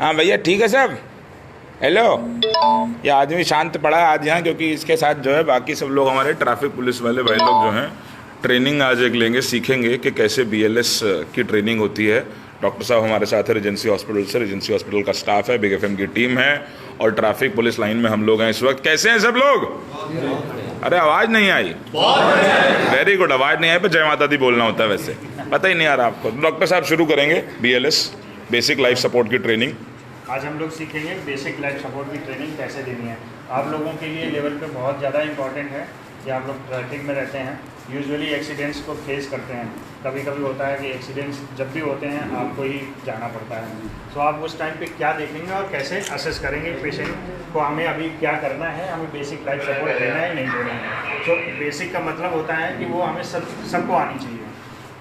हाँ भैया ठीक है सब। हेलो। ये आदमी शांत पड़ा है आज यहाँ, क्योंकि इसके साथ जो है बाकी सब लोग हमारे ट्रैफिक पुलिस वाले भाई लोग जो हैं ट्रेनिंग आज एक लेंगे, सीखेंगे कि कैसे BLS की ट्रेनिंग होती है। डॉक्टर साहब हमारे साथ है रेजेंसी हॉस्पिटल से, रेजेंसी हॉस्पिटल का स्टाफ है, बिग FM की टीम है और ट्रैफिक पुलिस लाइन में हम लोग हैं इस वक्त। कैसे हैं सब लोग? अरे आवाज़ नहीं आई? वेरी गुड, आवाज़ नहीं आई पर जय माता दी बोलना होता है, वैसे पता ही नहीं आ रहा आपको। डॉक्टर साहब शुरू करेंगे BLS बेसिक लाइफ सपोर्ट की ट्रेनिंग। आज हम लोग सीखेंगे बेसिक लाइफ सपोर्ट की ट्रेनिंग कैसे देनी है। आप लोगों के लिए लेवल पे बहुत ज़्यादा इंपॉर्टेंट है कि आप लोग ट्रैफिक में रहते हैं, यूजुअली एक्सीडेंट्स को फेस करते हैं। कभी कभी होता है कि एक्सीडेंट्स जब भी होते हैं आपको ही जाना पड़ता है। तो आप उस टाइम पे क्या देखेंगे और कैसे असेस करेंगे पेशेंट को, हमें अभी क्या करना है, हमें बेसिक लाइफ सपोर्ट देना है नहीं देना है। तो बेसिक का मतलब होता है कि वो हमें सबको आनी चाहिए।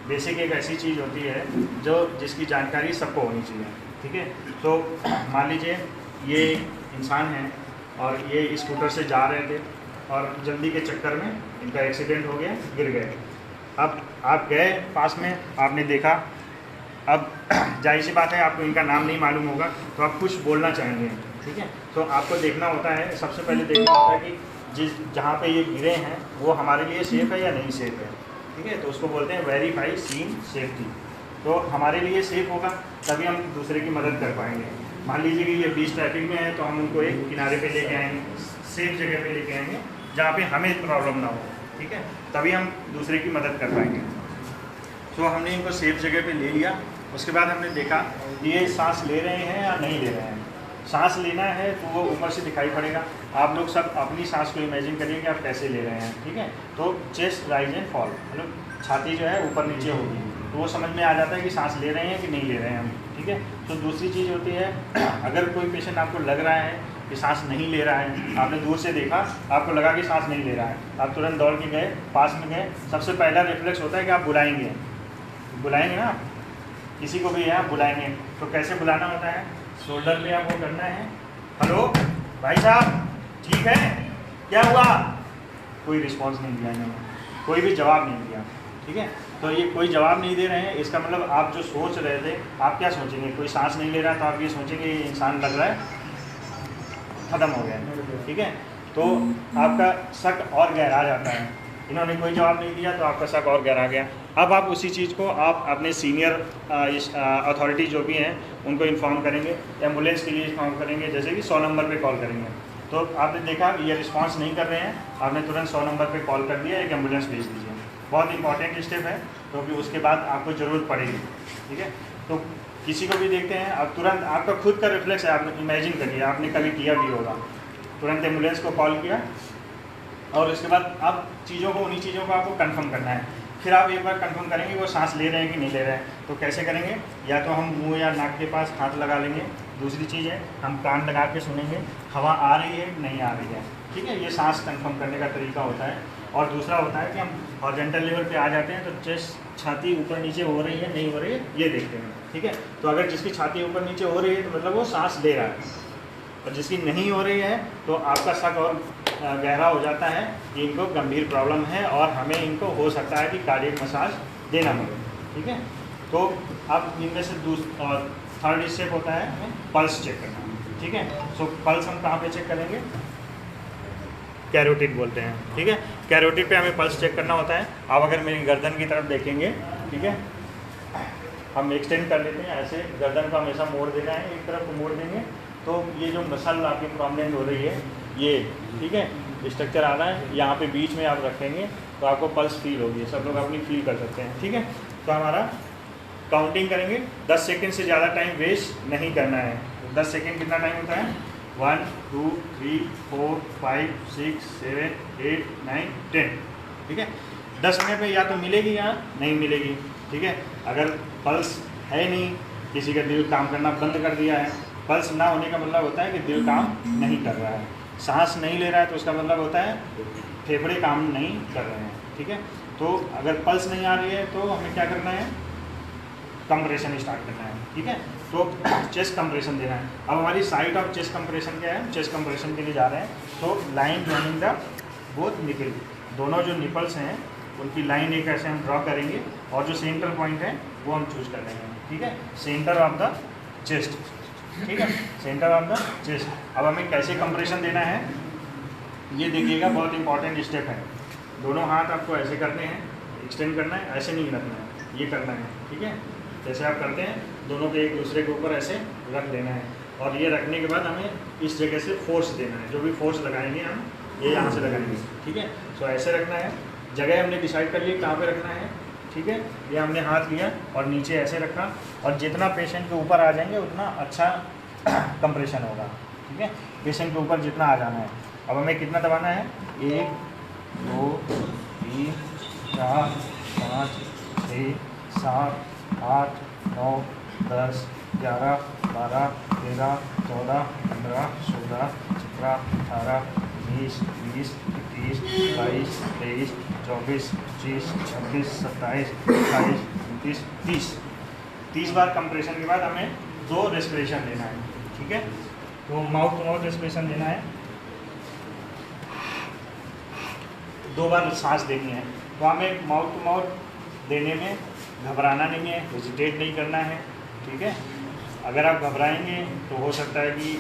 बेसिक एक ऐसी चीज़ होती है जो जिसकी जानकारी सबको होनी चाहिए, ठीक है। तो मान लीजिए ये इंसान है और ये स्कूटर से जा रहे थे और जल्दी के चक्कर में इनका एक्सीडेंट हो गया, गिर गए। अब आप गए पास में, आपने देखा, अब जाहिर सी बात है आपको इनका नाम नहीं मालूम होगा तो आप कुछ बोलना चाहेंगे, ठीक है। तो आपको देखना होता है, सबसे पहले देखना होता है कि जहाँ पे ये गिरे हैं वो हमारे लिए सेफ़ है या नहीं सेफ़ है, ठीक है। तो उसको बोलते हैं वेरीफाई सीन सेफ्टी। तो हमारे लिए सेफ़ होगा तभी हम दूसरे की मदद कर पाएंगे। मान लीजिए कि ये बीच ट्रैफिक में है तो हम उनको एक किनारे पे लेके आएंगे, सेफ जगह पे लेके आएंगे जहाँ पे हमें प्रॉब्लम ना हो, ठीक है, तभी हम दूसरे की मदद कर पाएंगे। तो हमने इनको सेफ जगह पे ले लिया, उसके बाद हमने देखा ये सांस ले रहे हैं या नहीं ले रहे हैं। सांस लेना है तो वो ऊपर से दिखाई पड़ेगा। आप लोग सब अपनी सांस को इमेजिन करिए कि आप कैसे ले रहे हैं, ठीक है। तो चेस्ट राइज एंड फॉल, मतलब छाती जो है ऊपर नीचे होगी, तो वो समझ में आ जाता है कि सांस ले रहे हैं कि नहीं ले रहे हैं हम, ठीक है। तो दूसरी चीज़ होती है, अगर कोई पेशेंट आपको लग रहा है कि सांस नहीं ले रहा है, आपने दूर से देखा, आपको लगा कि सांस नहीं ले रहा है, आप तुरंत दौड़ के गए, पास में गए, सबसे पहला रिफ्लेक्स होता है कि आप बुलाएंगे ना, किसी को भी है आप बुलाएंगे। तो कैसे बुलाना होता है, शोल्डर पे आपको करना है, हेलो भाई साहब ठीक है, क्या हुआ? कोई रिस्पॉन्स नहीं दिया इन्होंने, कोई भी जवाब नहीं दिया, ठीक है। तो ये कोई जवाब नहीं दे रहे हैं, इसका मतलब आप जो सोच रहे थे, आप क्या सोचेंगे? कोई सांस नहीं ले रहा तो आप ये सोचेंगे ये इंसान लग रहा है ख़त्म हो गया, ठीक है। तो आपका शक और गहरा जाता है, इन्होंने कोई जवाब नहीं दिया तो आपका शक और गहरा गया। अब आप उसी चीज़ को आप अपने सीनियर अथॉरिटी जो भी हैं उनको इन्फॉर्म करेंगे, एम्बुलेंस के लिए इन्फॉर्म करेंगे, जैसे कि 100 नंबर पे कॉल करेंगे। तो आपने देखा ये रिस्पांस नहीं कर रहे हैं, आपने तुरंत 100 नंबर पे कॉल कर दिया, एक एम्बुलेंस भेज दीजिए। बहुत इंपॉर्टेंट स्टेप है क्योंकि उसके बाद आपको ज़रूरत पड़ेगी, ठीक है। तो किसी को भी देखते हैं आप तुरंत, आपका खुद का रिफ्लेक्स है, आप इमेजिन करिए आपने कभी किया भी होगा, तुरंत एम्बुलेंस को कॉल किया और उसके बाद अब चीज़ों को, उन्हीं चीज़ों को आपको कंफर्म करना है। फिर आप एक बार कंफर्म करेंगे वो सांस ले रहे हैं कि नहीं ले रहे हैं। तो कैसे करेंगे, या तो हम मुंह या नाक के पास हाथ लगा लेंगे, दूसरी चीज़ है हम कान लगा के सुनेंगे हवा आ रही है नहीं आ रही है, ठीक है। ये सांस कंफर्म करने का तरीका होता है। और दूसरा होता है कि हम हॉरिजॉन्टल लेवल पे आ जाते हैं तो चेस्ट, छाती ऊपर नीचे हो रही है नहीं हो रही है ये देखते हैं, ठीक है। तो अगर जिसकी छाती ऊपर नीचे हो रही है तो मतलब वो सांस ले रहा है, और जिसकी नहीं हो रही है तो आपका शक और गहरा हो जाता है कि इनको गंभीर प्रॉब्लम है और हमें इनको हो सकता है कि कार्डियक मसाज देना पड़े, ठीक है। तो अब इनमें से थर्ड स्टेप होता है हमें पल्स चेक करना, ठीक है। सो पल्स हम कहाँ पे चेक करेंगे, कैरोटिड बोलते हैं, ठीक है। कैरोटिड पे हमें पल्स चेक करना होता है। आप अगर मेरी गर्दन की तरफ देखेंगे, ठीक है, हम एक्सटेंड कर लेते हैं ऐसे, गर्दन को हमेशा मोड़ देना है, एक तरफ को मोड़ देंगे तो ये जो मसल आपकी प्रोमिनेंट हो रही है ये, ठीक है, स्ट्रक्चर आ रहा है, यहाँ पे बीच में आप रखेंगे तो आपको पल्स फील होगी, सब लोग अपनी फील कर सकते हैं, ठीक है। तो हमारा काउंटिंग करेंगे, 10 सेकंड से ज़्यादा टाइम वेस्ट नहीं करना है। तो 10 सेकंड कितना टाइम होता है, 1 2 3 4 5 6 7 8 9 10, ठीक है। 10 मिनट में या तो मिलेगी या नहीं मिलेगी, ठीक है। अगर पल्स है नहीं, किसी का दिल काम करना बंद कर दिया है, पल्स ना होने का मतलब होता है कि दिल काम नहीं कर रहा है, सांस नहीं ले रहा है तो उसका मतलब होता है फेफड़े काम नहीं कर रहे हैं, ठीक है। तो अगर पल्स नहीं आ रही है तो हमें क्या करना है, कंप्रेशन स्टार्ट करना है, ठीक है। तो चेस्ट कंप्रेशन देना है। अब हमारी साइट ऑफ चेस्ट कंप्रेशन क्या है, चेस्ट कंप्रेशन के लिए जा रहे हैं तो line joining the both nipple, दोनों जो निपल्स हैं उनकी लाइन एक ऐसे हम ड्रॉ करेंगे और जो सेंटर पॉइंट है वो हम चूज कर लेंगे, ठीक है, सेंटर ऑफ द चेस्ट। ठीक है, सेंटर ऑफ द चेस्ट। अब हमें कैसे कंप्रेशन देना है ये देखिएगा, बहुत इंपॉर्टेंट स्टेप है। दोनों हाथ आपको ऐसे करने हैं, एक्सटेंड करना है, ऐसे नहीं रखना है, ये करना है, ठीक है। जैसे आप करते हैं दोनों को एक दूसरे के ऊपर ऐसे रख देना है, और ये रखने के बाद हमें इस जगह से फोर्स देना है। जो भी फोर्स लगाएंगे हम ये यहाँ से लगाएंगे, ठीक है। सो ऐसे रखना है, जगह हमने डिसाइड कर ली कहाँ पे रखना है, ठीक है। ये हमने हाथ लिया और नीचे ऐसे रखा, और जितना पेशेंट के ऊपर आ जाएंगे उतना अच्छा कंप्रेशन होगा, ठीक है। पेशेंट के ऊपर जितना आ जाना है। अब हमें कितना दबाना है, 1 2 3 4 5 6 7 8 9 10 11 12 13 14 15 16 17 18 19 20 21 22 23 24 25 26 27 28 29 30 30 बार कंप्रेशन के बाद हमें 2 रेस्पिरेशन लेना है, ठीक है। तो माउथ टू माउथ रेस्पिरेशन लेना है, 2 बार सांस देनी है। तो हमें माउथ टू माउथ देने में घबराना नहीं है, हेजिटेट नहीं करना है, ठीक है। अगर आप घबराएंगे तो हो सकता है कि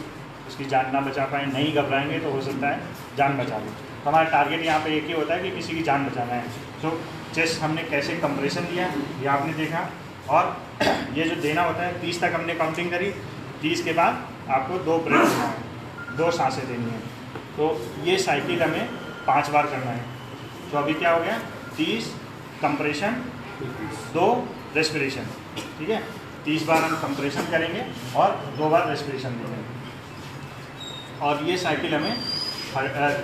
उसकी जान ना बचा पाए, नहीं घबराएंगे तो हो सकता है जान बचा लें। तो हमारा टारगेट यहाँ पे एक ही होता है कि किसी की जान बचाना है। तो चेस्ट हमने कैसे कंप्रेशन दिया ये आपने देखा, और ये जो देना होता है 30 तक हमने काउंटिंग करी। 30 के बाद आपको 2 ब्रेथ देना है, 2 सांसें देनी है। तो ये साइकिल हमें 5 बार करना है। तो अभी क्या हो गया, 30 कंप्रेशन 2 रेस्पिरेशन, ठीक है। 30 बार हम कंप्रेशन करेंगे और 2 बार रेस्पिरेशन देंगे, और ये साइकिल हमें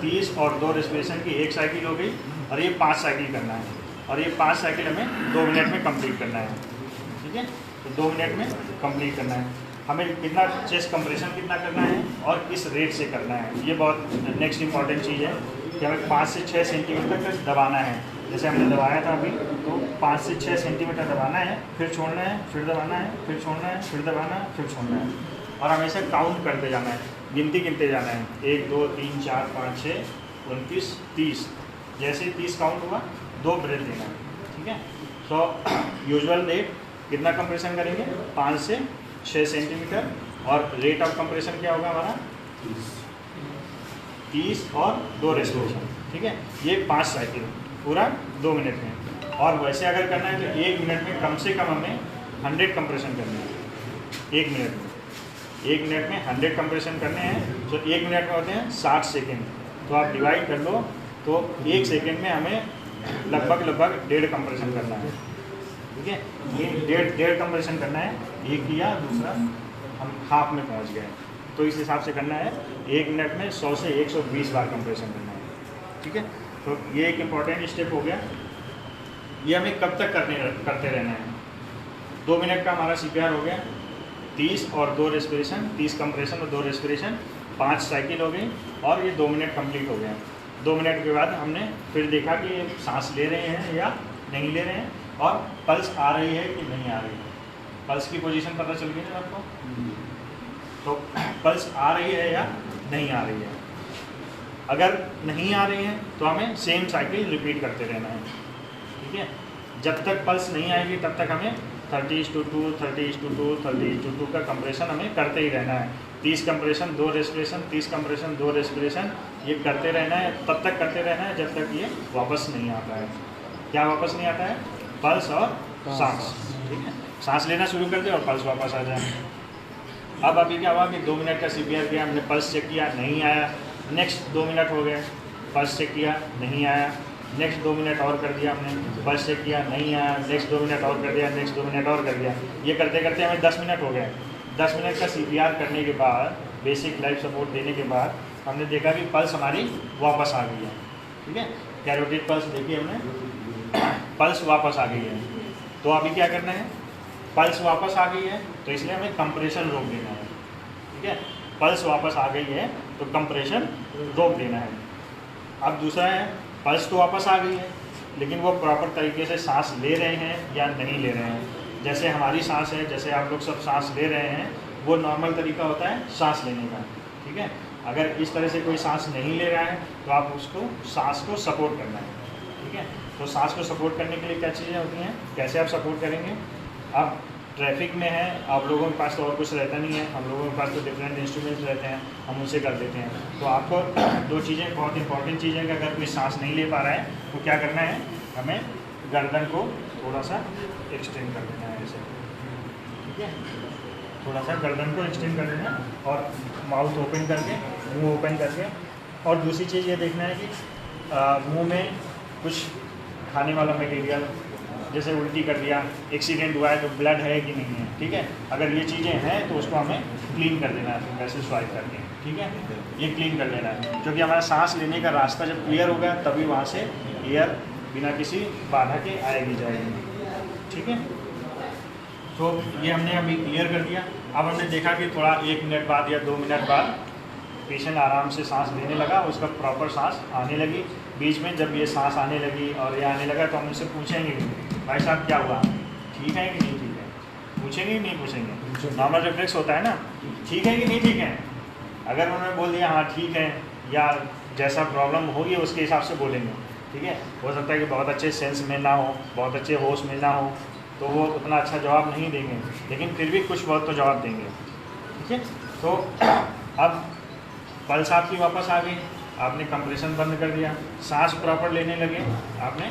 30 और 2 रेस्पिरेशन की एक साइकिल हो गई, और ये 5 साइकिल करना है, और ये 5 साइकिल हमें 2 मिनट में कंप्लीट करना है, ठीक है। तो 2 मिनट में कंप्लीट करना है। हमें कितना चेस्ट कंप्रेशन कितना करना है और किस रेट से करना है, ये बहुत नेक्स्ट इंपॉर्टेंट चीज़ है कि हमें 5 से 6 सेंटीमीटर तक दबाना है। जैसे हमने दबाया था अभी, तो 5 से 6 सेंटीमीटर दबाना है, फिर छोड़ना है, फिर दबाना है, फिर छोड़ना है, फिर दबाना है, फिर छोड़ना है, और हमेशा काउंट करते जाना है, गिनते जाना है। 1 2 3 4 5 6 29 30। जैसे ही 30 काउंट हुआ 2 ब्रेथ देना है, ठीक है। सो यूजुअल रेट कितना कंप्रेशन करेंगे, 5 से 6 सेंटीमीटर, और रेट ऑफ कंप्रेशन क्या होगा हमारा 30 और 2 रेस्पिरेशन, ठीक है। ये 5 साइकिल पूरा 2 मिनट में। और वैसे अगर करना है तो 1 मिनट में कम से कम हमें 100 कंप्रेशन करने हैं। 1 मिनट में 100 कंप्रेशन करने हैं। तो 1 मिनट में होते हैं 60 सेकेंड, तो आप डिवाइड कर लो, तो 1 सेकेंड में हमें लगभग 1.5 कंप्रेशन करना है, ठीक है। ये 1.5 कंप्रेशन करना है। एक किया, दूसरा हम हाफ में पहुंच गए, तो इस हिसाब से करना है। 1 मिनट में 100 से 120 बार कंप्रेशन करना है, ठीक है। तो ये एक इम्पॉर्टेंट स्टेप हो गया। ये हमें कब तक करते रहना है। 2 मिनट का हमारा CPR हो गया, 30 और 2 रेस्पिरेशन, 30 कंप्रेशन और 2 रेस्पिरेशन, 5 साइकिल हो गई, और ये 2 मिनट कंप्लीट हो गया। 2 मिनट के बाद हमने फिर देखा कि ये सांस ले रहे हैं या नहीं ले रहे हैं, और पल्स आ रही है कि नहीं आ रही है। पल्स की पोजीशन पता चल गई ना आपको। तो पल्स आ रही है या नहीं आ रही है। अगर नहीं आ रही है तो हमें सेम साइकिल रिपीट करते रहना है, ठीक है। जब तक पल्स नहीं आएगी तब तक हमें 30:2 30:2 30:2 का कंप्रेशन हमें करते ही रहना है। 30 कंप्रेशन 2 रेस्पिरेशन, 30 कंप्रेशन 2 रेस्पिरेशन, ये करते रहना है। तब तक करते रहना है जब तक ये वापस नहीं आता है। क्या वापस नहीं आता है, पल्स और सांस, ठीक है। सांस लेना शुरू कर दे और पल्स वापस आ जाए। अब अभी क्या हुआ कि 2 मिनट का CPR किया हमने, पल्स चेक किया, नहीं आया। नेक्स्ट 2 मिनट हो गए, पल्स चेक किया, नहीं आया। नेक्स्ट 2 मिनट और कर दिया हमने, पल्स चेक किया, नहीं आया। नेक्स्ट 2 मिनट और कर दिया, नेक्स्ट 2 मिनट और कर दिया। ये करते करते हमें 10 मिनट हो गए। 10 मिनट का CPR करने के बाद, बेसिक लाइफ सपोर्ट देने के बाद, हमने देखा कि पल्स हमारी वापस आ गई है, ठीक है। कैरोटिड पल्स देखी हमने, पल्स वापस आ गई है। तो अभी क्या करना है, पल्स वापस आ गई है तो इसलिए हमें कंप्रेशन रोक देना है, ठीक है। पल्स वापस आ गई है तो कंप्रेशन रोक देना है। अब दूसरा है, पल्स तो वापस आ गई है लेकिन वो प्रॉपर तरीके से सांस ले रहे हैं या नहीं ले रहे हैं। जैसे हमारी सांस है, जैसे आप लोग सब सांस ले रहे हैं, वो नॉर्मल तरीका होता है सांस लेने का, ठीक है। अगर इस तरह से कोई सांस नहीं ले रहा है तो आप उसको सांस को सपोर्ट करना है, ठीक है। तो सांस को सपोर्ट करने के लिए क्या चीज़ें होती हैं, कैसे आप सपोर्ट करेंगे। अब ट्रैफिक में है, आप लोगों के पास तो और कुछ रहता नहीं है, हम लोगों के पास तो डिफरेंट इंस्ट्रूमेंट्स रहते हैं, हम उनसे कर देते हैं। तो आपको दो चीज़ें बहुत इंपॉर्टेंट चीज़ है कि अगर कोई सांस नहीं ले पा रहा है तो क्या करना है, हमें गर्दन को थोड़ा सा एक्सटेंड कर देना है ऐसे, ठीक है, थोड़ा सा गर्दन को एक्सटेंड कर देना है और माउथ ओपन करके, मुंह ओपन करके। और दूसरी चीज़ ये देखना है कि मुंह में कुछ खाने वाला मटेरियल, जैसे उल्टी कर दिया, एक्सीडेंट हुआ है तो ब्लड है कि नहीं है, ठीक है, अगर ये चीज़ें हैं तो उसको हमें क्लीन कर देना है वैसे स्वाइप करके, ठीक है, ये क्लीन कर लेना है, क्योंकि हमारा सांस लेने का रास्ता जब क्लियर होगा तभी वहाँ से एयर बिना किसी बाधा के आएगी जाएगी, ठीक है। तो ये हमने अभी क्लियर कर दिया। अब हमने देखा कि थोड़ा 1 मिनट बाद या 2 मिनट बाद पेशेंट आराम से सांस लेने लगा, उसका प्रॉपर सांस आने लगी। बीच में जब ये सांस आने लगी और ये आने लगा तो हम उनसे पूछेंगे, भाई साहब क्या हुआ, ठीक है कि नहीं ठीक है, पूछेंगे कि नहीं पूछेंगे, नॉर्मल रिफ्लेक्स होता है ना, ठीक है कि नहीं ठीक है। अगर उन्होंने बोल दिया हाँ ठीक है, या जैसा प्रॉब्लम होगी उसके हिसाब से बोलेंगे, ठीक है। हो सकता है कि बहुत अच्छे सेंस में ना हो, बहुत अच्छे होश में ना हो, तो वो उतना अच्छा जवाब नहीं देंगे, लेकिन फिर भी कुछ बहुत तो जवाब देंगे, ठीक है। तो अब पल्स आपकी वापस आ गई, आपने कंप्रेशन बंद कर दिया, सांस प्रॉपर लेने लगे, आपने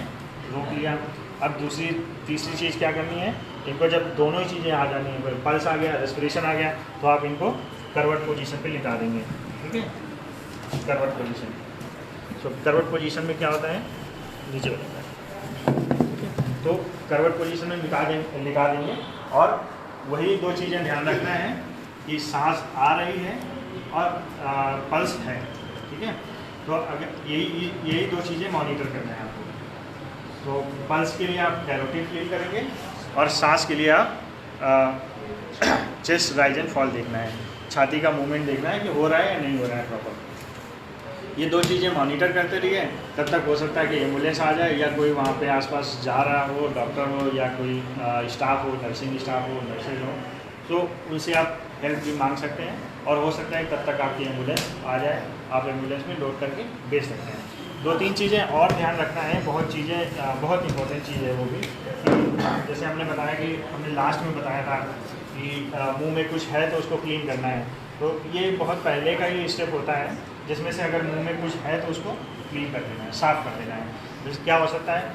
रोक लिया। अब तीसरी चीज़ क्या करनी है, इनको जब दोनों ही चीज़ें आ जानी है, पल्स आ गया, रेस्पिरेशन आ गया, तो आप इनको करवट पोजीशन पे लिटा देंगे, ठीक है, करवट पोजीशन। तो करवट पोजीशन में क्या होता है, नीचे हो जाता है, ठीक है। तो करवट पोजीशन में लिटा देंगे और वही 2 चीज़ें ध्यान रखना है कि सांस आ रही है और पल्स है, ठीक है। तो अगर यही 2 चीज़ें मॉनिटर करना है आपको। तो पल्स के लिए आप कैरोटिड फील करेंगे और सांस के लिए आप चेस्ट राइज एंड फॉल देखना है, छाती का मूवमेंट देखना है कि हो रहा है या नहीं हो रहा है प्रॉपर। ये 2 चीज़ें मॉनिटर करते रहिए, तब तक हो सकता है कि एम्बुलेंस आ जाए या कोई वहाँ पे आसपास जा रहा हो, डॉक्टर हो या कोई स्टाफ हो, नर्सिंग स्टाफ हो, नर्सेज हो, तो उनसे आप हेल्प भी मांग सकते हैं और हो सकता है तब तक आपकी एम्बुलेंस आ जाए, आप एम्बुलेंस में लोड करके भेज सकते हैं। 2-3 चीज़ें और ध्यान रखना है, बहुत इंपॉर्टेंट चीज़ है वो भी, जैसे हमने बताया कि हमने लास्ट में बताया था कि मुंह में कुछ है तो उसको क्लीन करना है। तो ये बहुत पहले का ही स्टेप होता है, जिसमें से अगर मुंह में कुछ है तो उसको क्लीन कर देना है, साफ़ कर देना है। जैसे क्या हो सकता है,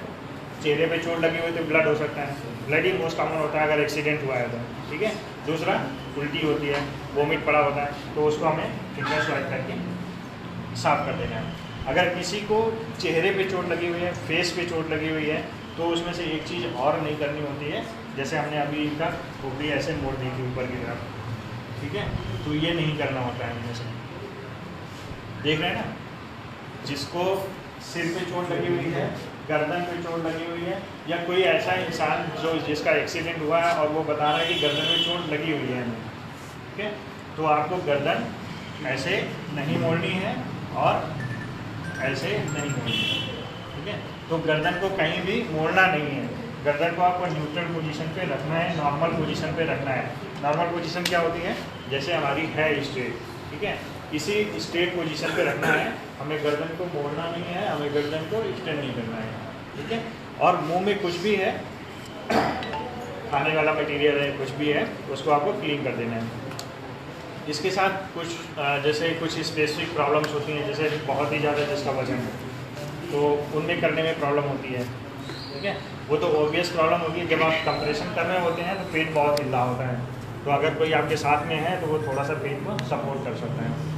चेहरे पे चोट लगी हुई तो ब्लड हो सकता है, ब्लड ही मोस्ट कॉमन होता है अगर एक्सीडेंट हुआ है तो, ठीक है। दूसरा उल्टी होती है, वोमिट पड़ा होता है, तो उसको हमें फिंगर स्वाइप करके साफ़ कर देना है। अगर किसी को चेहरे पे चोट लगी हुई है, फेस पे चोट लगी हुई है, तो उसमें से एक चीज़ और नहीं करनी होती है, जैसे हमने अभी इनका खोपड़ी ऐसे मोड़ दी थी ऊपर की तरफ, ठीक है, तो ये नहीं करना होता है इनमें से। देख रहे हैं ना, जिसको सिर पे चोट लगी हुई है, गर्दन पे चोट लगी हुई है, या कोई ऐसा इंसान जिसका एक्सीडेंट हुआ है और वो बता रहा है कि गर्दन में चोट लगी हुई है हमें, ठीक है, तो आपको गर्दन ऐसे नहीं मोड़नी है और ऐसे नहीं मोड़नी है, ठीक है। तो गर्दन को कहीं भी मोड़ना नहीं है, गर्दन को आपको न्यूट्रल पोजीशन पे रखना है, नॉर्मल पोजीशन पे रखना है। नॉर्मल पोजीशन क्या होती है, जैसे हमारी है स्ट्रेट, ठीक है, इसी स्ट्रेट पोजीशन पे रखना है, हमें गर्दन को मोड़ना नहीं है, हमें गर्दन को एक्सटेंड नहीं करना है, ठीक है। और मुंह में कुछ भी है, खाने वाला मटेरियल है, कुछ भी है, उसको आपको क्लीन कर देना है। इसके साथ कुछ जैसे कुछ स्पेसिफिक प्रॉब्लम्स होती हैं, जैसे बहुत ही ज़्यादा जिसका वजन है तो उनमें करने में प्रॉब्लम होती है, ठीक है। वो तो ऑब्वियस प्रॉब्लम होगी, जब आप कंप्रेशन कर रहे होते हैं तो पेट बहुत हिल रहा होता है, तो अगर कोई आपके साथ में है तो वो थोड़ा सा पेट को सपोर्ट कर सकता है।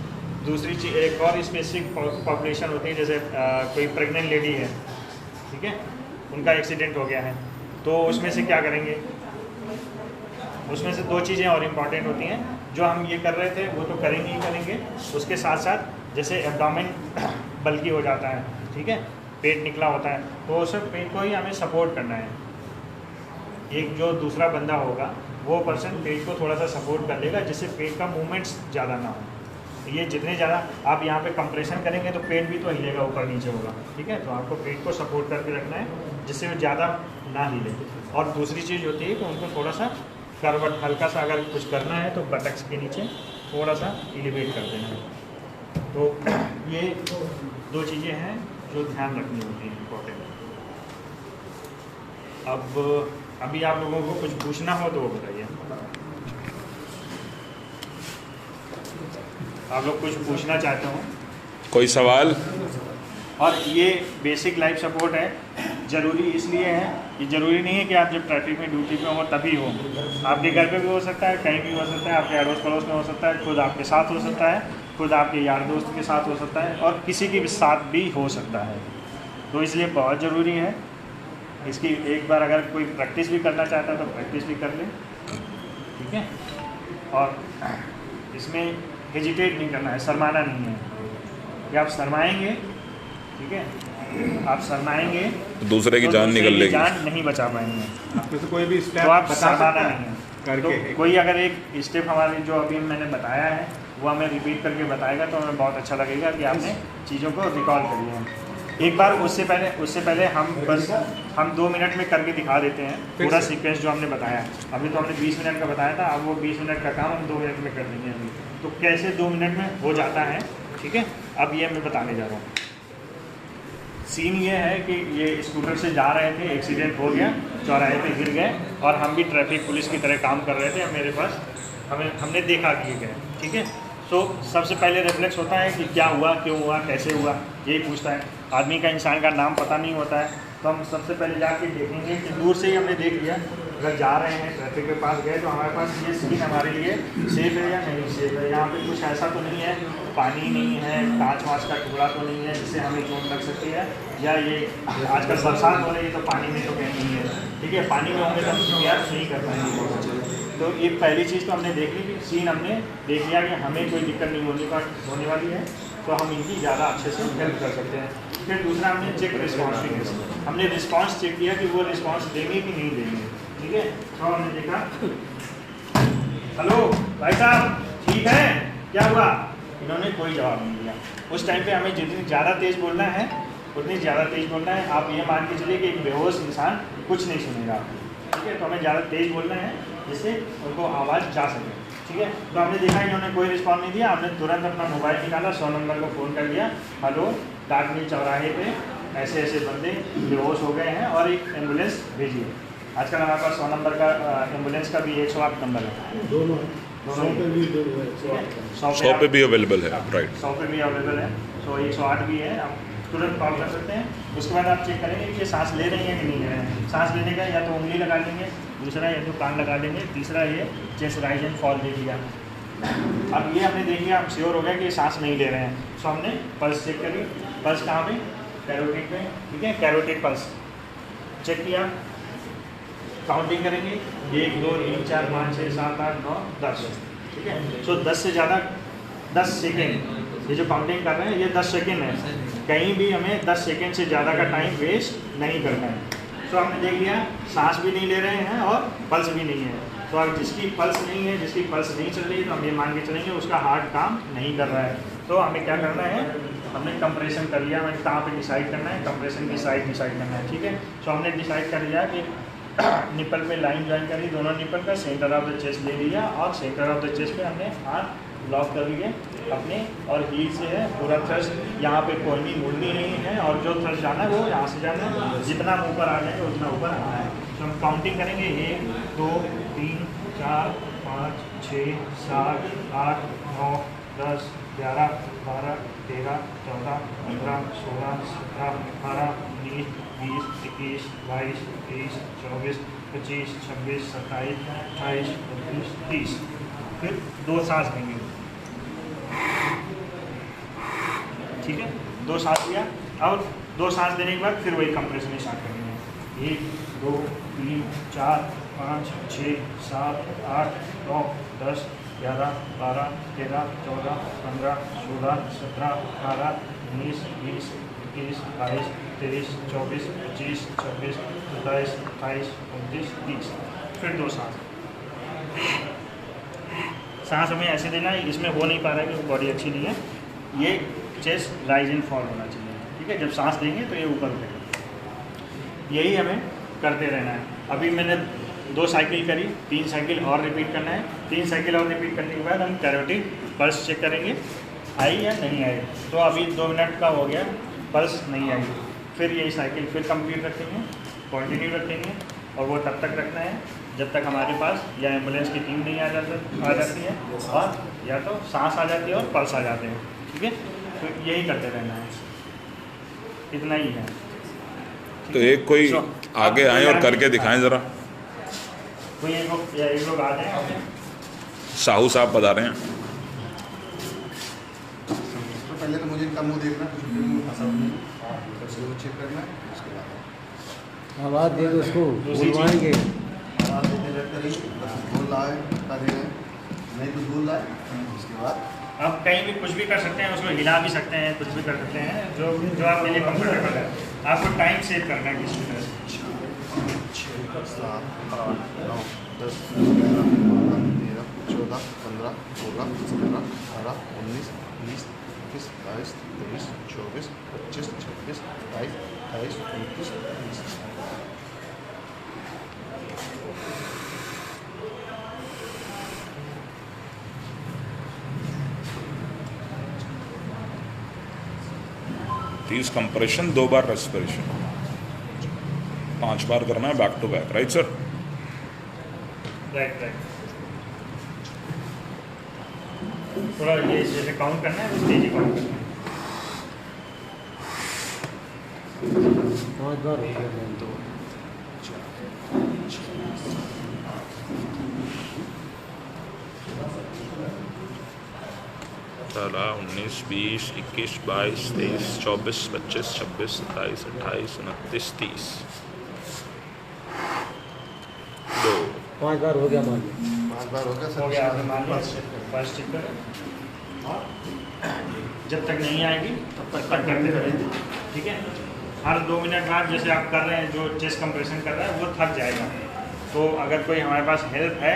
दूसरी चीज़, एक और स्पेसिफिक पॉपुलेशन होती है, जैसे कोई प्रेग्नेंट लेडी है, ठीक है, उनका एक्सीडेंट हो गया है, तो उसमें से क्या करेंगे, उसमें से 2 चीज़ें और इम्पॉर्टेंट होती हैं। जो हम ये कर रहे थे वो तो करेंगे ही करेंगे, उसके साथ साथ जैसे एब्डोमेन बल्कि हो जाता है, ठीक है, पेट निकला होता है, तो उस पेट को ही हमें सपोर्ट करना है। एक जो दूसरा बंदा होगा वो पर्सन पेट को थोड़ा सा सपोर्ट कर लेगा, जिससे पेट का मूवमेंट्स ज़्यादा ना हो। ये जितने ज़्यादा आप यहाँ पे कंप्रेशन करेंगे तो पेट भी तो हिलेगा, ऊपर नीचे होगा, ठीक है। तो आपको पेट को सपोर्ट करके रखना है, जिससे वो ज़्यादा ना हिले। और दूसरी चीज़ होती है कि उनको थोड़ा सा करवट, हल्का सा अगर कुछ करना है तो बटक्स के नीचे थोड़ा सा एलिवेट कर देना है। तो ये 2 चीज़ें हैं जो ध्यान रखनी होती हैं, इम्पोर्टेंट। अब अभी आप लोगों को कुछ पूछना हो तो वो बताइए। आप लोग कुछ पूछना चाहते हो? कोई सवाल? और ये बेसिक लाइफ सपोर्ट है, ज़रूरी इसलिए है, ये ज़रूरी नहीं है कि आप जब ट्रैफिक में ड्यूटी पे हो तभी हो। आपके घर पे भी हो सकता है, कहीं भी हो सकता है, आपके अड़ोस पड़ोस में हो सकता है, खुद आपके साथ हो सकता है, खुद आपके यार दोस्त के साथ हो सकता है, और किसी के भी साथ भी हो सकता है। तो इसलिए बहुत ज़रूरी है इसकी। एक बार अगर कोई प्रैक्टिस भी करना चाहता है तो प्रैक्टिस भी कर ले, ठीक है। और इसमें हेजिटेट नहीं करना है, शर्माना नहीं है कि आप शर्माएंगे, ठीक है, आप शर्माएंगे तो दूसरे की तो जान दूसरे निकल की लेगी। जान नहीं बचा पाएंगे। आपको तो कोई भी स्टेप तो आप बता शर्माना सकता नहीं है है। करके तो कोई अगर एक स्टेप हमारे जो अभी मैंने बताया है वो हमें रिपीट करके बताएगा तो हमें बहुत अच्छा लगेगा कि आपने चीज़ों को रिकॉल करी है। एक बार उससे पहले हम 2 मिनट में करके दिखा देते हैं पूरा सीक्वेंस जो हमने बताया। अभी तो हमने 20 मिनट का बताया था, अब वो 20 मिनट का काम हम 2 मिनट में कर देंगे अभी। तो कैसे 2 मिनट में हो जाता है, ठीक है, अब ये मैं बताने जा रहा हूँ। सीन ये है कि ये स्कूटर से जा रहे थे, एक्सीडेंट हो गया, चौराहे पे गिर गए, और हम भी ट्रैफिक पुलिस की तरह काम कर रहे थे। मेरे पास हमने देखा कि ये गए, ठीक है। तो सबसे पहले रिफ्लेक्स होता है कि क्या हुआ, क्यों हुआ, कैसे हुआ, यही पूछता है आदमी का। इंसान का नाम पता नहीं होता है, तो हम सबसे पहले जाके देखेंगे कि दूर से ही हमने देख लिया, अगर जा रहे हैं ट्रैफिक के पास गए तो हमारे पास ये सीन हमारे लिए सेफ है या नहीं सेफ है। यहाँ पे कुछ ऐसा तो नहीं है, पानी नहीं है, कांच वाँच का टुकड़ा तो नहीं है जिससे हमें चोट लग सकती है, या ये आजकल बरसात हो रही है तो पानी में तो कहीं नहीं है, ठीक है। पानी में होंगे तो हम CPR नहीं कर पाएंगे। तो ये पहली चीज़ तो हमने देख ली कि सीन हमने देख लिया कि हमें कोई दिक्कत नहीं होने वाली है, तो हम इनकी ज़्यादा अच्छे से हेल्प कर सकते हैं। फिर दूसरा हमने चेक रिस्पॉन्सिवनेस, हमने रिस्पॉन्स चेक किया कि वो रिस्पॉन्स देंगे कि नहीं देंगे, ठीक है। तो हमने देखा, हेलो भाई साहब ठीक है, क्या हुआ, इन्होंने कोई जवाब नहीं दिया। उस टाइम पे हमें जितनी ज़्यादा तेज़ बोलना है उतनी ज़्यादा तेज़ बोलना है। आप ये मान के चलिए कि एक बेहोश इंसान कुछ नहीं सुनेगा, ठीक है। तो हमें ज़्यादा तेज़ बोलना है जिससे उनको आवाज़ जा सके, ठीक है। तो हमने देखा इन्होंने कोई रिस्पॉन्स नहीं दिया, हमने तुरंत अपना मोबाइल निकाला, 100 नंबर को फ़ोन कर दिया, हेलो डाक मिल चौराहे पे ऐसे ऐसे बंदे बेहोश हो गए हैं और एक एम्बुलेंस भेजिए। आजकल हमारे पास 100 नंबर का एम्बुलेंस का भी 108 नंबर है, दोनों 100 पे भी अवेलेबल है, राइट, 100 पे भी अवेलेबल है, तो 108 भी है, आप तुरंत कॉल कर सकते हैं। उसके बाद आप चेक करेंगे कि ये सांस ले रही हैं कि नहीं ले रहे हैं। सांस लेने का या तो उंगली लगा लेंगे, दूसरा या तो कान लगा लेंगे, तीसरा ये चेस्ट राइज एंड फॉल देख लिया। अब ये हमने देख लिया, हम श्योर हो गया कि सांस नहीं ले रहे हैं, तो हमने पल्स चेक करी। पल्स कहाँ पे, कैरोटिड पे, ठीक है, कैरोटिड पल्स चेक किया। काउंटिंग करेंगे 1 2 3 4 5 6 7 8 9 10, ठीक है। सो 10 से ज़्यादा 10 सेकेंड, ये जो काउंटिंग कर रहे हैं ये 10 सेकेंड है, कहीं भी हमें 10 सेकेंड से ज़्यादा का टाइम वेस्ट नहीं करना है। तो हमने देख लिया सांस भी नहीं ले रहे हैं और पल्स भी नहीं है। तो अब जिसकी पल्स नहीं है, जिसकी पल्स नहीं चल रही है, तो हम ये मान के चलेंगे उसका हार्ट काम नहीं कर रहा है। तो हमें क्या करना है, हमने कंप्रेशन कर लिया, हमें कहाँ पे डिसाइड करना है, कंप्रेशन की साइड डिसाइड करना है, ठीक है। तो हमने डिसाइड कर लिया कि निपल में लाइन ज्वाइन करी, दोनों निपल का सेंटर ऑफ द चेस्ट ले लिया, और सेंटर ऑफ द चेस्ट पे हमने हाथ लॉक कर लिए अपने, और हील से है पूरा थ्रस्ट, यहाँ पे कोई भी मुड़नी नहीं है, और जो थ्रस्ट जाना है वो यहाँ से जाना है, जितना ऊपर आ जाएगा उतना ऊपर आना है। तो हम काउंटिंग करेंगे 1 2 3 4 5 6 7 8 9 10 11 12 13 14 15 16 17 18 19 20 21 22 23 24 25 26 27 28 29 30। फिर 2 सांस लेंगे, ठीक है, 2 सांस लिया। और 2 सांस लेने के बाद फिर वही कंप्रेशन स्टार्ट करेंगे। 1 2 3 4 5 6 7 8 9 10 11 12 13 14 15 16 17 18 19 20 21 22 23 24 25 26 27 28 29 30। फिर 2 सांस हमें ऐसे देना है, इसमें हो नहीं पा रहा है क्योंकि बॉडी अच्छी नहीं है। ये चेस्ट राइज एंड फॉल होना चाहिए, ठीक है। जब सांस देंगे तो ये ऊपर उठेगा, यही हमें करते रहना है। अभी मैंने 2 साइकिल करी, 3 साइकिल और रिपीट करना है। 3 साइकिल और रिपीट करने के बाद हम कैरोटिड पल्स चेक करेंगे आई या नहीं आई। तो अभी 2 मिनट का हो गया, पल्स नहीं आई, फिर यही साइकिल फिर कंप्लीट रखेंगे, कंटिन्यू रखेंगे, और वो तब तक रखना है जब तक हमारे पास या एम्बुलेंस की टीम नहीं आ जाती है, और या तो सांस आ जाती है और पल्स आ जाते हैं। ठीक है, तो यही करते रहना है, इतना ही है। तो एक कोई आगे आए और करके दिखाएं ज़रा। कोई एक लोग आ जाए। साहू साहब बता रहे हैं। तो पहले तो मुझे इनका मुंह देखना, कुछ भी मुंह फंसा नहीं, फिर वो चेक करना है, उसके बाद आवाज़ दे दो उसको, दूसरी बुलवाएंगे। आवाज़ देते रहते रहिए, बस बोल रहा है बता दे रहे हैं, नहीं तो बोल रहा है, उसके बाद आप कहीं भी कुछ भी कर सकते हैं, उसको हिला भी सकते हैं, कुछ भी कर सकते हैं, जो आपके लिए कंफर्टेबल है। आपको टाइम सेव करना है किसी तरह से। 7, 8, 9, 10, 11, 12, 13, 14, 15, 16, 17, 18, 19, 20, 21, 22, 23, 24, 25, 26, 27, 28, 29, 30। तीस कंप्रेशन, 2 बार रेस्पिरेशन, 5 बार करना है back to back, right sir? Right. थोड़ा ये जैसे काउंट करना है, उस तेजी काउंट करना है। 5 बार हो गया। 2, 18, 19, 20, 21, 22, 23, 24, 25, 26, 27, 28, 29, 30। 2 5 बार हो गया मान लो। 5 बार हो गया हो गया, आपने मान लिया। सर। फर्स्ट चेक करें, और जब तक नहीं आएगी तब तक करते रहेंगे। ठीक है, हर 2 मिनट बाद जैसे आप कर रहे हैं, जो चेस्ट कंप्रेशन कर रहा है वो थक जाएगा, तो अगर कोई हमारे पास हेल्प है,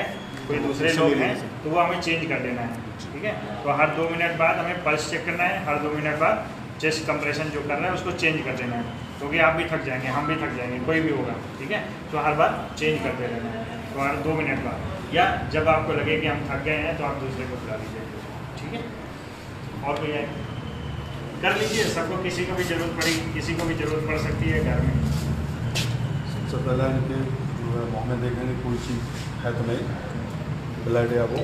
कोई दूसरे लोग हैं, तो वो हमें चेंज कर देना है। ठीक है, तो हर 2 मिनट बाद हमें पल्स चेक करना है, हर 2 मिनट बाद चेस्ट कंप्रेशन जो कर रहा है उसको चेंज कर देना है, क्योंकि आप भी थक जाएंगे, हम भी थक जाएंगे, कोई भी होगा। ठीक है, तो हर बार चेंज करते रहना है, तो हर 2 मिनट बाद, या जब आपको लगे कि हम थक गए हैं तो आप दूसरे को बुला लीजिए। ठीक है, और कोई है कर लीजिए, सबको, किसी को भी ज़रूरत पड़ी, किसी को भी ज़रूरत पड़ सकती है घर में। सबसे पहले इनके जो है मुँह में देखेंगे कोई चीज़ है तो नहीं, ब्लड या वो,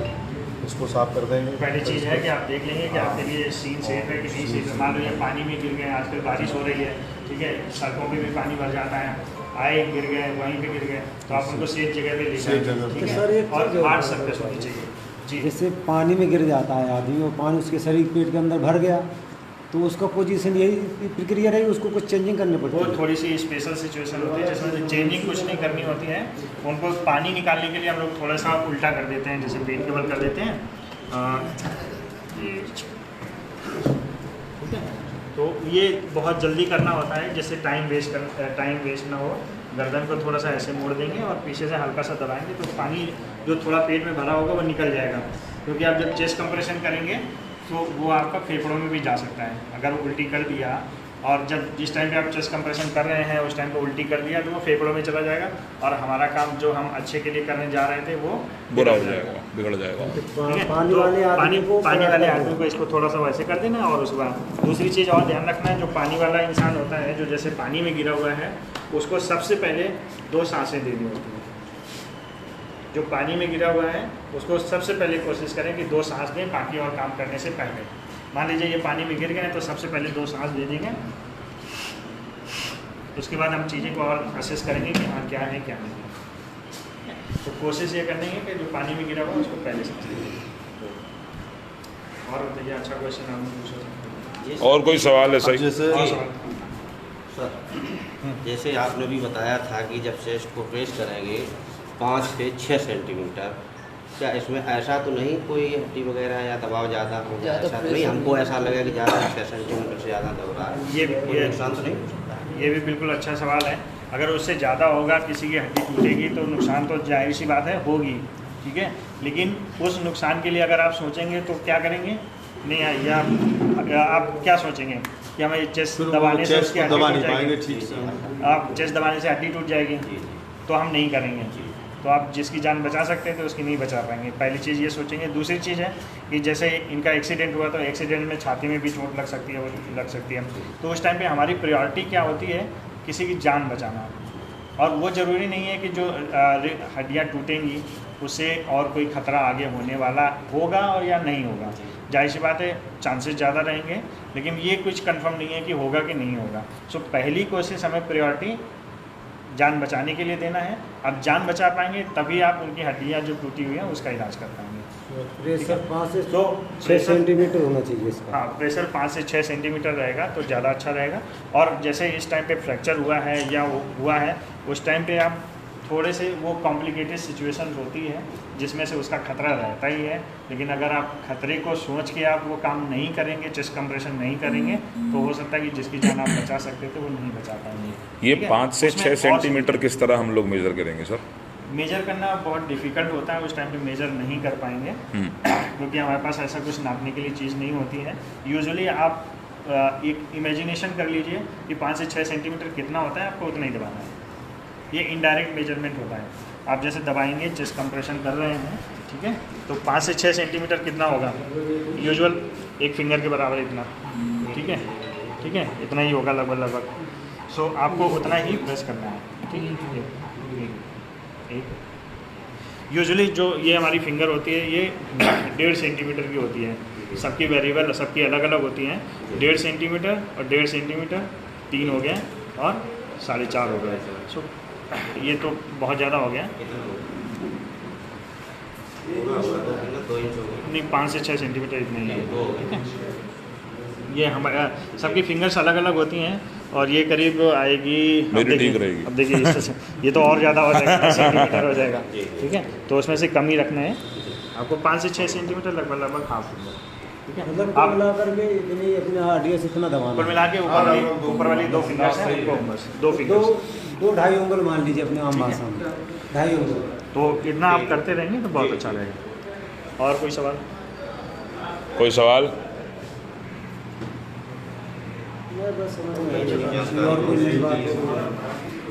उसको साफ कर देंगे। पहली चीज़ है कि आप देख लेंगे कि आपके लिए सीन सेफ है कि नहीं सेफ है। मान लो ये पानी में गिर गए, आजकल बारिश हो रही है, ठीक है, सड़कों पे भी पानी भर जाता है, आए गिर गए, वहीं पे गिर गए, तो आप उनको सेफ जगह पे ले सेफ जाएंगे। जगह पे। ठीक सर, है, एक और चीज़ और हार्ट सर्कस होनी चाहिए। जी, जैसे पानी में गिर जाता है आदमी और पानी उसके शरीर पेट के अंदर भर गया, तो उसका पोजीशन यही प्रक्रिया रही, उसको कुछ चेंजिंग करनी पड़ती वो है। थोड़ी सी स्पेशल सिचुएशन होती है जिसमें चेंजिंग कुछ नहीं करनी होती है। उनको पानी निकालने के लिए हम लोग थोड़ा सा उल्टा कर देते हैं, जैसे पेट के बल कर देते हैं। ठीक है, तो ये बहुत जल्दी करना होता है, जिससे टाइम वेस्ट ना हो। गर्दन को थोड़ा सा ऐसे मोड़ देंगे और पीछे से हल्का सा दबाएंगे, तो पानी जो थोड़ा पेट में भरा होगा वो निकल जाएगा, क्योंकि आप जब चेस्ट कंप्रेशन करेंगे तो वो आपका फेफड़ों में भी जा सकता है। अगर वो उल्टी कर दिया, और जब जिस टाइम पे आप चेस्ट कंप्रेशन कर रहे हैं उस टाइम पे उल्टी कर दिया, तो वो फेफड़ों में चला जाएगा, और हमारा काम जो हम अच्छे के लिए करने जा रहे थे वो बुरा हो जाएगा, बिगड़ जाएगा। ठीक है, पानी तो वाले आदमी को पानी वाले आदमी को इसको थोड़ा सा वैसे कर देना। और उसके बाद दूसरी चीज़ और ध्यान रखना है, जो पानी वाला इंसान होता है, जो जैसे पानी में गिरा हुआ है, उसको सबसे पहले 2 सांसें देनी होती हैं। जो पानी में गिरा हुआ है उसको सबसे पहले कोशिश करें कि 2 सांस दें, बाकी और काम करने से पहले। मान लीजिए ये पानी में गिर गए तो सबसे पहले 2 सांस दे देंगे, उसके बाद हम चीज़ें को और असेस करेंगे कि हाँ क्या है क्या नहीं है। तो कोशिश ये करनी है कि जो पानी में गिरा हुआ है उसको पहले सांस दें। और बताइए, अच्छा क्वेश्चन आपने पूछा। और कोई सवाल है अब सही? जैसे और सवाल? सर, जैसे आपने भी बताया था कि जब चेस्ट को प्रेस करेंगे 5 से 6 सेंटीमीटर, क्या इसमें ऐसा तो नहीं कोई हड्डी वगैरह या दबाव ज़्यादा हो गया? ऐसा तो नहीं, हमको ऐसा लगे कि ज़्यादा 6 सेंटीमीटर से ज़्यादा दब रहा है, ये नुकसान तो नहीं हो सकता? ये भी बिल्कुल अच्छा सवाल है। अगर उससे ज़्यादा होगा, किसी की हड्डी टूटेगी, तो नुकसान तो जाहिर सी बात है होगी। ठीक है, लेकिन उस नुकसान के लिए अगर आप सोचेंगे तो क्या करेंगे? नहीं, या आप क्या सोचेंगे कि हमें चेस्ट दबाने से उसकी हड्डी दबा टूट नहीं पाएंगे जाएगी? ठीक से। आप चेस्ट दबाने से हड्डी टूट जाएगी, तो हम नहीं करेंगे। तो आप जिसकी जान बचा सकते हैं तो उसकी नहीं बचा पाएंगे। पहली चीज़ ये सोचेंगे। दूसरी चीज़ है कि जैसे इनका एक्सीडेंट हुआ, तो एक्सीडेंट में छाती में भी चोट लग सकती है, तो उस टाइम पे हमारी प्रायोरिटी क्या होती है? किसी की जान बचाना। और वो ज़रूरी नहीं है कि जो हड्डियाँ टूटेंगी उससे और कोई ख़तरा आगे होने वाला होगा और या नहीं होगा। जाहिर सी बात है चांसेस ज़्यादा रहेंगे, लेकिन ये कुछ कंफर्म नहीं है कि होगा कि नहीं होगा। सो पहली कोशिश हमें प्रायोरिटी जान बचाने के लिए देना है। अब जान बचा पाएंगे तभी आप उनकी हड्डियाँ जो टूटी हुई हैं उसका इलाज कर पाएंगे। प्रेशर 5 से तो 6 सेंटीमीटर होना चाहिए इसका। हाँ, प्रेशर 5 से 6 सेंटीमीटर रहेगा तो ज़्यादा अच्छा रहेगा। और जैसे इस टाइम पे फ्रैक्चर हुआ है या हुआ है उस टाइम पे आप थोड़े से वो कॉम्प्लिकेटेड सिचुएशन होती है जिसमें से उसका खतरा रहता ही है, लेकिन अगर आप खतरे को सोच के आप वो काम नहीं करेंगे, चेस्ट कंप्रेशन नहीं करेंगे, तो हो सकता है कि जिसकी जान आप बचा सकते थे वो नहीं बचा पाएंगे। ये ठीक है? 5 से उसमें 6 और सेंटीमीटर किस तरह हम लोग मेजर करेंगे सर? मेजर करना बहुत डिफ़िकल्ट होता है, उस टाइम पे मेजर नहीं कर पाएंगे क्योंकि हमारे पास ऐसा कुछ नापने के लिए चीज़ नहीं होती है। यूजुअली आप एक इमेजिनेशन कर लीजिए कि 5 से 6 सेंटीमीटर कितना होता है, आपको उतना ही दबाना है। ये इनडायरेक्ट मेजरमेंट होता है। आप जैसे दबाएंगे, चेस्ट कंप्रेशन कर रहे हैं, ठीक है, तो 5 से 6 सेंटीमीटर कितना होगा? यूजुअल एक फिंगर के बराबर इतना, ठीक है, ठीक है, इतना ही होगा लगभग। सो आपको उतना ही प्रेस करना है, ठीक है। यूजुअली जो ये हमारी फिंगर होती है ये 1.5 सेंटीमीटर की होती है, सबकी वेरिएबल सबकी अलग अलग होती हैं। 1.5 सेंटीमीटर और 1.5 सेंटीमीटर 3 हो गया और 4.5 हो गया। सो ये तो बहुत ज़्यादा हो गया, नहीं 5 से 6 सेंटीमीटर इतने ही है, ठीक है। ये हमारा सबकी फिंगर्स अलग अलग होती हैं और ये करीब आएगी, मेरी ठीक रहेगी। अब देखिए इससे से ये तो और ज़्यादा हो जाएगा, 10 सेंटीमीटर हो जाएगा, ठीक है। तो उसमें से कम ही रखना है आपको, 5 से 6 सेंटीमीटर लगभग हाफ फिंगर, ठीक है। मतलब आप मिला करके इतनी अपने हड्डियों से इतना दबाना ऊपर मिला के ऊपर वाली 2 फिंगर्स हैं उनको बस 2 फिंगर्स 2-2.5 उंगल मान लीजिए अपने आम भाषा में, 2.5 उंगल। तो इतना आप करते रहेंगे तो बहुत अच्छा रहेगा। और कोई सवाल? कोई सवाल? बस समझ में आई। और कोई नई बात?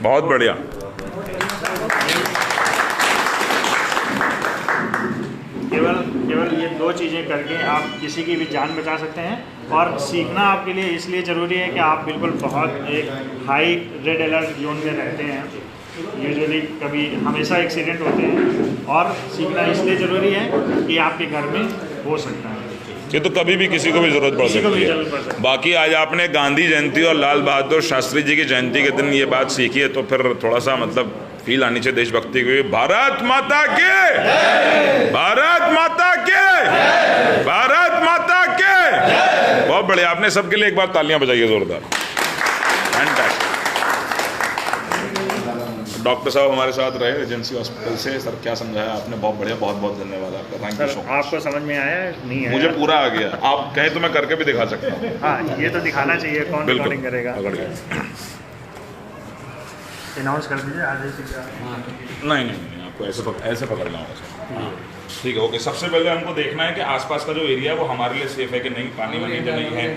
बहुत बढ़िया। केवल ये 2 चीज़ें करके आप किसी की भी जान बचा सकते हैं। और सीखना आपके लिए इसलिए ज़रूरी है कि आप बिल्कुल बहुत एक हाई रेड अलर्ट जोन में रहते हैं, यूजुअली कभी हमेशा एक्सीडेंट होते हैं, और सीखना इसलिए ज़रूरी है कि आपके घर में हो सकता है। ये तो कभी भी किसी को भी जरूरत पड़ किसी को भी सकती जरूरत पड़ सकती है। बाकी आज आपने गांधी जयंती और लाल बहादुर शास्त्री जी की जयंती के दिन ये बात सीखी है, तो फिर थोड़ा सा मतलब फील आनी चाहिए देशभक्ति की। भारत माता के, भारत माता के, भारत माता के। बहुत बढ़िया, आपने सबके लिए एक बार तालियां बजाइए जोरदार। फैंटास्टिक। डॉक्टर साहब हमारे साथ रहे एजेंसी हॉस्पिटल से। सर क्या समझाया आपने, बहुत बढ़िया, बहुत बहुत धन्यवाद आपका। Thank you so much. आपको समझ में आया नहीं है? मुझे पूरा आ गया। आप कहें तो मैं करके भी दिखा सकता हूँ। हाँ, ये तो दिखाना चाहिए, कौन रिकॉर्डिंग करेगा। पकड़ गया। अनाउंस कर दीजिए आगे से क्या। नहीं, आपको ऐसे पकड़ना होगा सर। ठीक है, ओके। सबसे पहले हमको देखना है कि आसपास का जो एरिया है वो हमारे लिए सेफ है कि नहीं, पानी वानी तो नहीं है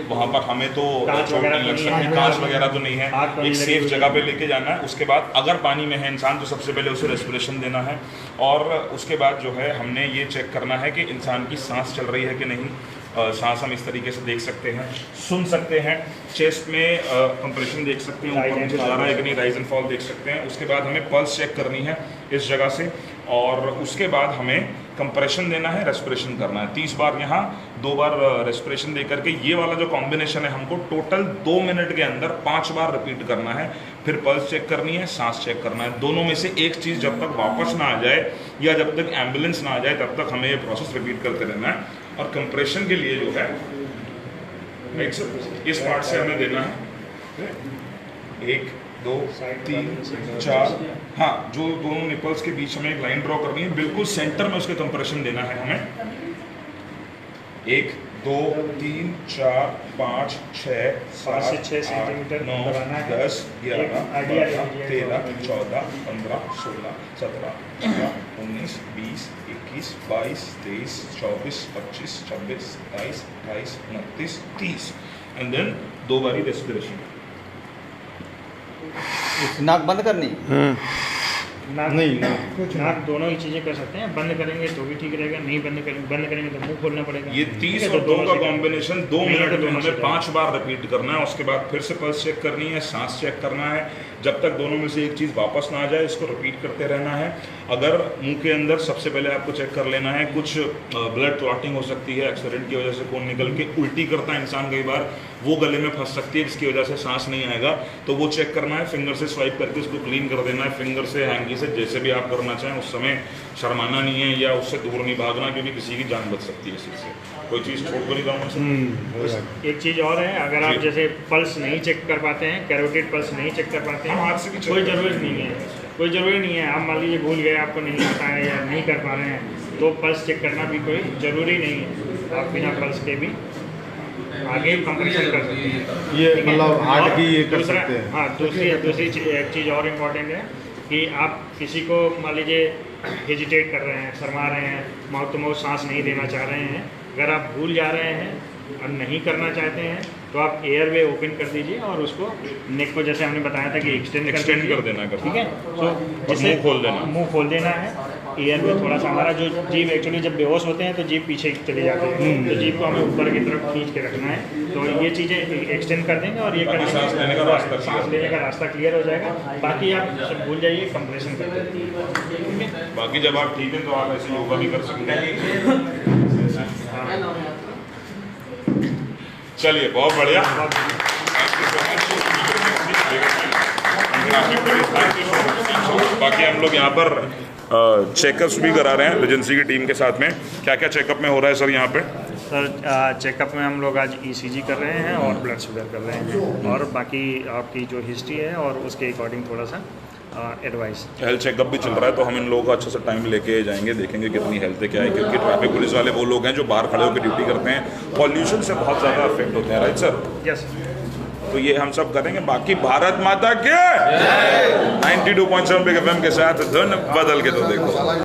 वहाँ पर, हमें तो चोट नहीं लग सकती, कांच वगैरह तो नहीं है, एक सेफ जगह पे लेके जाना है। उसके बाद अगर पानी में है इंसान तो सबसे पहले उसे रेस्पिरेशन देना है, और उसके बाद जो है हमने ये चेक करना है कि इंसान की सांस चल रही है कि नहीं। सांस हम इस तरीके से देख सकते हैं, सुन सकते हैं, चेस्ट में कंप्रेशन देख सकते हैं, ऊपर नीचे जा रहा है कि नहीं, राइज एंड फॉल देख सकते हैं। उसके बाद हमें पल्स चेक करनी है इस जगह से, और उसके बाद हमें कंप्रेशन देना है, रेस्पिरेशन करना है 30 बार यहाँ, 2 बार रेस्पिरेशन दे करके। ये वाला जो कॉम्बिनेशन है हमको टोटल 2 मिनट के अंदर 5 बार रिपीट करना है। फिर पल्स चेक करनी है, सांस चेक करना है। दोनों में से एक चीज़ जब तक वापस ना आ जाए या जब तक एम्बुलेंस ना आ जाए तब तक हमें ये प्रोसेस रिपीट करते रहना है। और कंप्रेशन के लिए जो है राइट सर, इस पार्ट से हमें देना है 1 2 3 4, हाँ, जो दोनों निपल्स के बीच हमें एक लाइन ड्रॉ करनी है, बिल्कुल सेंटर में उसके कंप्रेशन देना है हमें। 1 2 3 4 5 6 5 से 6 7 सेंटीमीटर 9 बढ़ाना है। 10 11 आइडिया 12 13 14 15 16 17 18 19 20 21 22 23 24 25 26 27 28 29 30 एंड देन 2 बारी रेस्पिरेशन। नाक बंद करनी? नाक दोनों ही चीज़ें कर सकते हैं, बंद करेंगे तो भी ठीक रहेगा, नहीं बंद करेंगे तो मुंह खोलना पड़ेगा। ये 30 और 2 का कॉम्बिनेशन 2 मिनट में हमें 5 बार रिपीट करना है। उसके बाद फिर से पल्स चेक करनी है, सांस चेक करना है। जब तक दोनों में से एक चीज़ वापस ना आ जाए इसको रिपीट करते रहना है। अगर मुंह के अंदर सबसे पहले आपको चेक कर लेना है, कुछ ब्लड क्लॉटिंग हो सकती है, एक्सीडेंट की वजह से खून निकल के उल्टी करता है इंसान कई बार, वो गले में फंस सकती है जिसकी वजह से सांस नहीं आएगा, तो वो चेक करना है। फिंगर से स्वाइप करके उसको क्लीन कर देना है, फिंगर से, हैंकी से, जैसे भी आप करना चाहें। उस समय शर्माना नहीं है या उससे दूर नहीं भागना, क्योंकि किसी की जान बच सकती है इसी से। कोई चीज़ छोड़ तो नहीं रहा हूँ। एक चीज़ और है, अगर आप जैसे पल्स नहीं चेक कर पाते हैं, कैरोटिड पल्स नहीं चेक कर पाते हैं, हाथ से भी कोई ज़रूरत नहीं है, कोई ज़रूरी नहीं है। आप मान लीजिए भूल गए, आपको नहीं आता है या नहीं कर पा रहे हैं, तो पल्स चेक करना भी कोई ज़रूरी नहीं है। आप बिना पल्स के भी आगे कंप्रेशन कर सकते हैं। ये ठीक है? मतलब हार्ट की ये और कर दूसरा, सकते हैं। हाँ, दूसरी एक चीज़ और इम्पॉर्टेंट है कि आप किसी को मान लीजिए हेजिटेट कर रहे हैं, शर्मा रहे हैं, माउथ टू माउथ सांस नहीं देना चाह रहे हैं, अगर आप भूल जा रहे हैं और नहीं करना चाहते हैं तो आप एयरवे ओपन कर दीजिए और उसको नेक को जैसे हमने बताया था कि एक्सटेंड कर देना, ठीक है। तो मुंह खोल देना, मुंह खोल देना है। एयरवे थोड़ा सा, हमारा जो जीभ एक्चुअली जब बेहोश होते हैं तो जीभ पीछे चले जाते हैं, तो जीभ को हमें ऊपर की तरफ खींच के रखना है। तो ये चीज़ें एक्सटेंड कर देंगे और ये कर सांस लेने का रास्ता सांस लेने का रास्ता क्लियर हो जाएगा। बाकी आप सब भूल जाइए, कंप्रेशन कर देंगे। बाकी जब आप ठीक हैं तो आप ऐसे योगा भी कर सकते हैं। चलिए, बहुत बढ़िया। बाकी हम लोग यहाँ पर चेकअप्स भी करा रहे हैं एजेंसी की टीम के साथ में। क्या क्या चेकअप में हो रहा है सर यहाँ पे? सर चेकअप में हम लोग आज ECG कर रहे हैं और ब्लड शुगर कर रहे हैं, और बाकी आपकी जो हिस्ट्री है और उसके अकॉर्डिंग थोड़ा सा एडवाइस। हेल्थ चेकअप भी चल रहा है, तो हम इन लोगों का अच्छे से टाइम लेके जाएंगे, देखेंगे कितनी हेल्थ है क्या है, क्योंकि ट्रैफिक पुलिस वाले वो लोग हैं जो बाहर खड़े होकर ड्यूटी करते हैं, पॉल्यूशन से बहुत ज़्यादा अफेक्ट होते हैं, राइट सर? यस। तो ये हम सब करेंगे। बाकी भारत माता के 92.7 बिग FM के साथ धुन बदल के तो देखो।